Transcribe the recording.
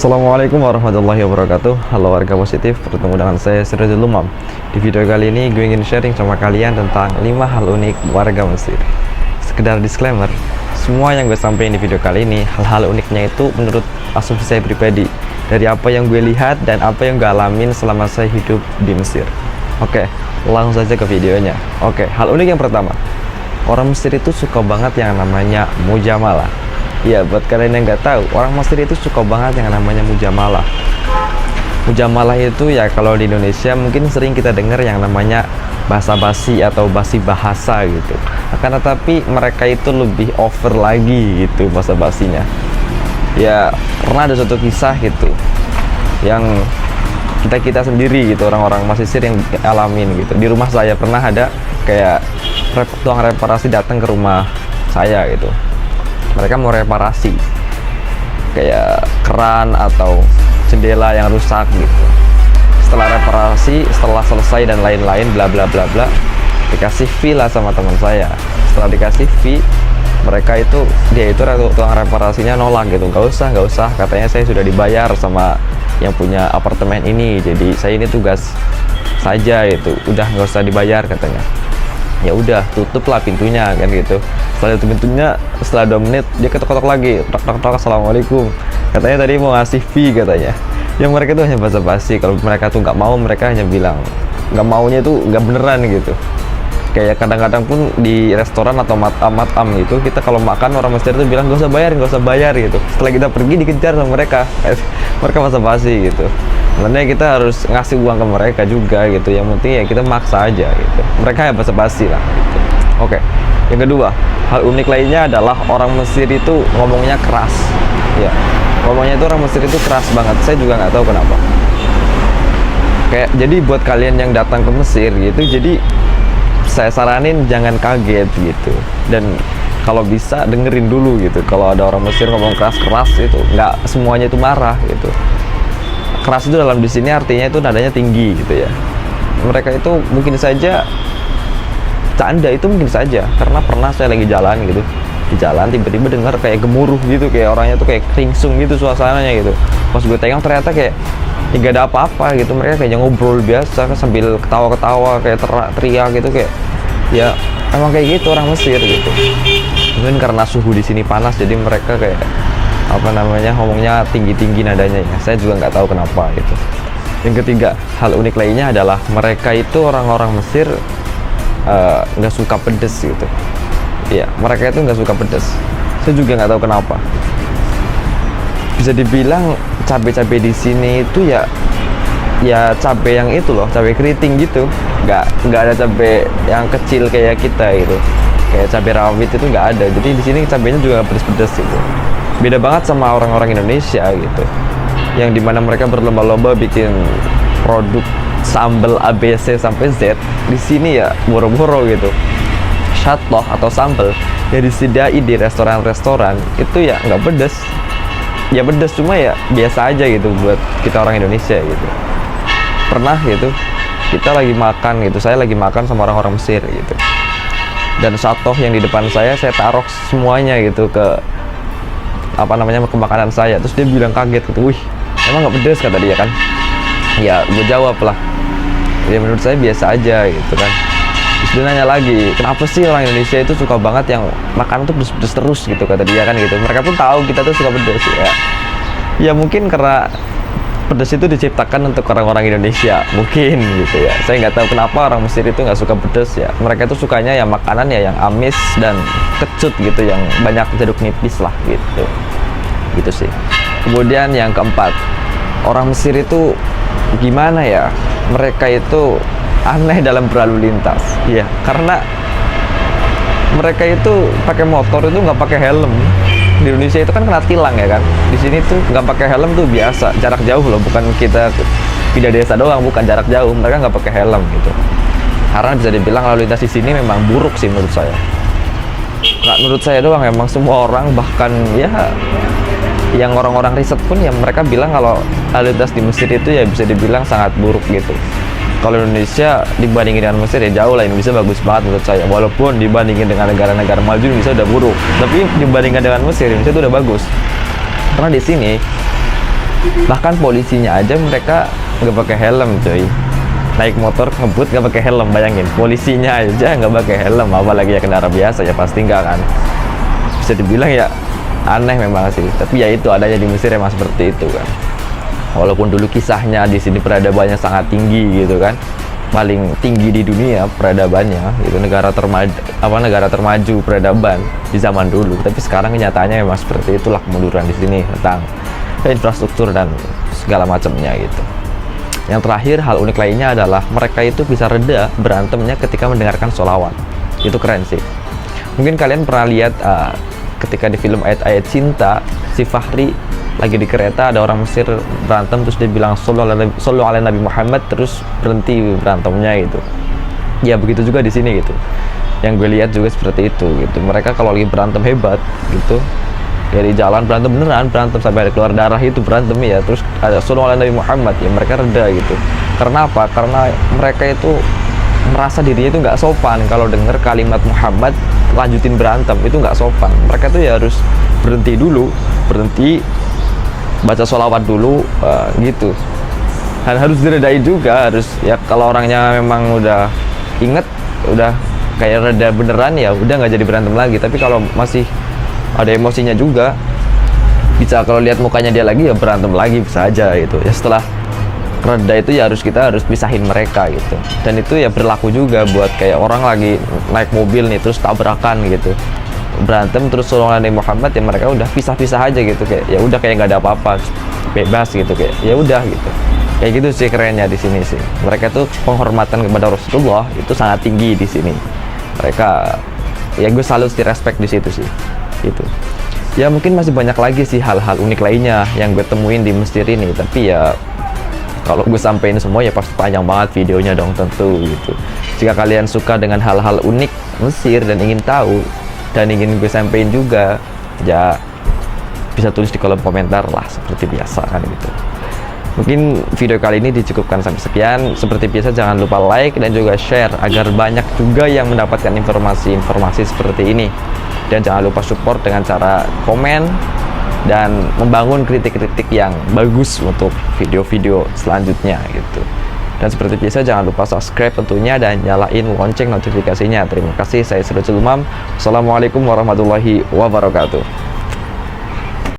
Assalamualaikum warahmatullahi wabarakatuh. Halo warga positif, bertemu dengan saya Sirazul Umam. Di video kali ini gue ingin sharing sama kalian tentang 5 hal unik warga Mesir. Sekedar disclaimer, semua yang gue sampaikan di video kali ini, hal-hal uniknya itu menurut asumsi saya pribadi, dari apa yang gue lihat dan apa yang gue alamin selama saya hidup di Mesir. Oke, langsung saja ke videonya. Oke, hal unik yang pertama, orang Mesir itu suka banget yang namanya mujamalah. Ya, buat kalian yang nggak tahu, orang Mesir itu suka banget yang namanya mujamalah. Mujamalah itu ya kalau di Indonesia mungkin sering kita dengar yang namanya basa-basi atau basi bahasa gitu. Akan tetapi mereka itu lebih over lagi gitu basa-basinya. Ya, pernah ada suatu kisah gitu yang kita sendiri gitu, orang-orang Mesir yang alamin gitu. Di rumah saya pernah ada kayak tukang reparasi datang ke rumah saya gitu. Mereka mau reparasi kayak keran atau jendela yang rusak gitu. Setelah reparasi, setelah selesai dan lain-lain bla bla bla bla, dikasih fee lah sama teman saya. Setelah dikasih fee, dia itu tukang reparasinya nolak gitu. Nggak usah, katanya saya sudah dibayar sama yang punya apartemen ini, jadi saya ini tugas saja gitu, udah nggak usah dibayar katanya. Ya udah, tutuplah pintunya kan gitu. Setelah tutup pintunya, setelah 2 menit dia ketok-ketok lagi, tok, assalamualaikum, katanya tadi mau ngasih fee katanya. Yang mereka tuh hanya basa-basi. Kalau mereka tuh nggak mau, mereka hanya bilang nggak maunya tuh nggak beneran gitu. Kayak kadang-kadang pun di restoran atau matam gitu, kita kalau makan orang Mesir tuh bilang nggak usah bayar gitu. Setelah kita pergi dikejar sama mereka basa-basi gitu. Sebenarnya kita harus ngasih uang ke mereka juga gitu. Yang penting ya kita maksa aja gitu. Mereka ya basa-basi lah gitu. Oke. Yang kedua, hal unik lainnya adalah orang Mesir itu ngomongnya keras. Ya, ngomongnya itu orang Mesir itu keras banget. Saya juga nggak tahu kenapa. Kayak jadi buat kalian yang datang ke Mesir gitu, jadi saya saranin jangan kaget gitu. Dan kalau bisa dengerin dulu gitu. Kalau ada orang Mesir ngomong keras-keras itu nggak semuanya itu marah gitu. Keras itu dalam di sini artinya itu nadanya tinggi gitu ya. Mereka itu mungkin saja canda, itu mungkin saja karena pernah saya lagi jalan gitu, di jalan tiba-tiba dengar kayak gemuruh gitu, kayak orangnya tuh kayak ringsung gitu suasananya gitu. Pas gue tengok ternyata kayak nggak ada apa-apa gitu, mereka kayak ngobrol biasa sambil ketawa-ketawa kayak teriak gitu, kayak ya emang kayak gitu orang Mesir gitu. Mungkin karena suhu di sini panas jadi mereka kayak ngomongnya tinggi-tinggi nadanya ya. Saya juga nggak tahu kenapa gitu. Yang ketiga, hal unik lainnya adalah mereka itu orang-orang Mesir nggak suka pedes gitu. Iya, mereka itu nggak suka pedes. Saya juga nggak tahu kenapa. Bisa dibilang cabai-cabai di sini itu ya cabai yang itu loh, cabai keriting gitu. Nggak ada cabai yang kecil kayak kita gitu. Kayak cabai rawit itu nggak ada. Jadi di sini cabainya juga pedes-pedes gitu. Beda banget sama orang-orang Indonesia gitu, yang dimana mereka berlomba-lomba bikin produk sambal ABC sampai Z. Di sini ya boro-boro gitu, shatoh atau sambal yang disediain di restoran-restoran itu ya nggak pedes. Ya pedes cuma ya biasa aja gitu buat kita orang Indonesia gitu. Pernah gitu kita lagi makan gitu, saya lagi makan sama orang-orang Mesir gitu, dan shatoh yang di depan saya taruh semuanya gitu ke ke makanan saya. Terus dia bilang kaget gitu, wih emang nggak pedes kata dia kan. Ya gue jawab lah, ya menurut saya biasa aja gitu kan. Terus dia nanya lagi, kenapa sih orang Indonesia itu suka banget yang makanan tuh pedes-pedes terus gitu kata dia kan gitu. Mereka pun tahu kita tuh suka pedes ya. Ya mungkin karena pedes itu diciptakan untuk orang-orang Indonesia mungkin gitu ya. Saya nggak tahu kenapa orang Mesir itu nggak suka pedes ya. Mereka tuh sukanya ya makanan ya yang amis dan kecut gitu, yang banyak jeruk nipis lah gitu sih. Kemudian yang keempat, orang Mesir itu gimana ya, mereka itu aneh dalam berlalu lintas ya, karena mereka itu pakai motor itu nggak pakai helm. Di Indonesia itu kan kena tilang ya kan, di sini tuh nggak pakai helm tuh biasa, jarak jauh loh, bukan kita pindah desa doang, bukan jarak jauh, mereka nggak pakai helm gitu. Karena bisa dibilang lalu lintas di sini memang buruk sih menurut saya. Nggak menurut saya doang, emang semua orang, bahkan ya yang orang-orang riset pun ya mereka bilang kalau lalu lintas di Mesir itu ya bisa dibilang sangat buruk gitu. Kalau Indonesia dibandingin dengan Mesir ya jauh lah, Indonesia bagus banget menurut saya. Walaupun dibandingin dengan negara-negara maju Indonesia udah buruk, tapi dibandingkan dengan Mesir Indonesia itu udah bagus. Karena di sini Bahkan polisinya aja mereka nggak pakai helm coy, naik motor ngebut nggak pakai helm. Bayangin, polisinya aja nggak pakai helm, apalagi ya kendaraan biasa, ya pasti nggak kan. Bisa dibilang ya aneh memang sih, tapi ya itu adanya di Mesir emang seperti itu kan. Walaupun dulu kisahnya di sini peradabannya sangat tinggi gitu kan, paling tinggi di dunia peradabannya, itu negara termaju peradaban di zaman dulu, tapi sekarang kenyataannya memang seperti itulah kemunduran di sini tentang infrastruktur dan segala macamnya gitu. Yang terakhir, hal unik lainnya adalah mereka itu bisa reda berantemnya ketika mendengarkan sholawat. Itu keren sih. Mungkin kalian pernah lihat ketika di film Ayat-Ayat Cinta, si Fahri lagi di kereta, ada orang Mesir berantem, terus dia bilang Shollu ala Nabi Muhammad, terus berhenti berantemnya gitu. Ya begitu juga di sini gitu. Yang gue lihat juga seperti itu gitu. Mereka kalau lagi berantem hebat gitu, ya di jalan berantem beneran, berantem sampai ada keluar darah itu berantem ya, terus ada Shollu ala Nabi Muhammad, ya mereka reda gitu. Karena apa? Karena mereka itu merasa dirinya itu nggak sopan kalau dengar kalimat Muhammad lanjutin berantem, itu nggak sopan. Mereka tuh ya harus berhenti dulu, berhenti baca sholawat dulu gitu. Dan harus diredai juga, harus ya kalau orangnya memang udah inget, udah kayak reda beneran, ya udah nggak jadi berantem lagi. Tapi kalau masih ada emosinya juga, bisa kalau lihat mukanya dia lagi ya berantem lagi bisa aja gitu ya. Setelah reda itu ya kita harus pisahin mereka gitu. Dan itu ya berlaku juga buat kayak orang lagi naik mobil nih terus tabrakan gitu, berantem terus Shollu ala Nabi Muhammad, ya mereka udah pisah-pisah aja gitu, kayak ya udah kayak nggak ada apa-apa, bebas gitu, kayak ya udah gitu. Kayak gitu sih kerennya di sini sih. Mereka tuh penghormatan kepada Rasulullah itu sangat tinggi di sini. Mereka ya gue salut sih, respect di situ sih gitu. Ya mungkin masih banyak lagi sih hal-hal unik lainnya yang gue temuin di Mesir ini, tapi ya kalau gue sampein semua ya pasti panjang banget videonya dong tentu gitu. Jika kalian suka dengan hal-hal unik Mesir dan ingin tahu dan ingin gue sampein juga, ya bisa tulis di kolom komentar lah seperti biasa kan gitu. Mungkin video kali ini dicukupkan sampai sekian. Seperti biasa jangan lupa like dan juga share agar banyak juga yang mendapatkan informasi-informasi seperti ini. Dan jangan lupa support dengan cara komen dan membangun kritik-kritik yang bagus untuk video-video selanjutnya gitu. Dan seperti biasa jangan lupa subscribe tentunya dan nyalain lonceng notifikasinya. Terima kasih, saya Sirajul Umam. Wassalamualaikum warahmatullahi wabarakatuh.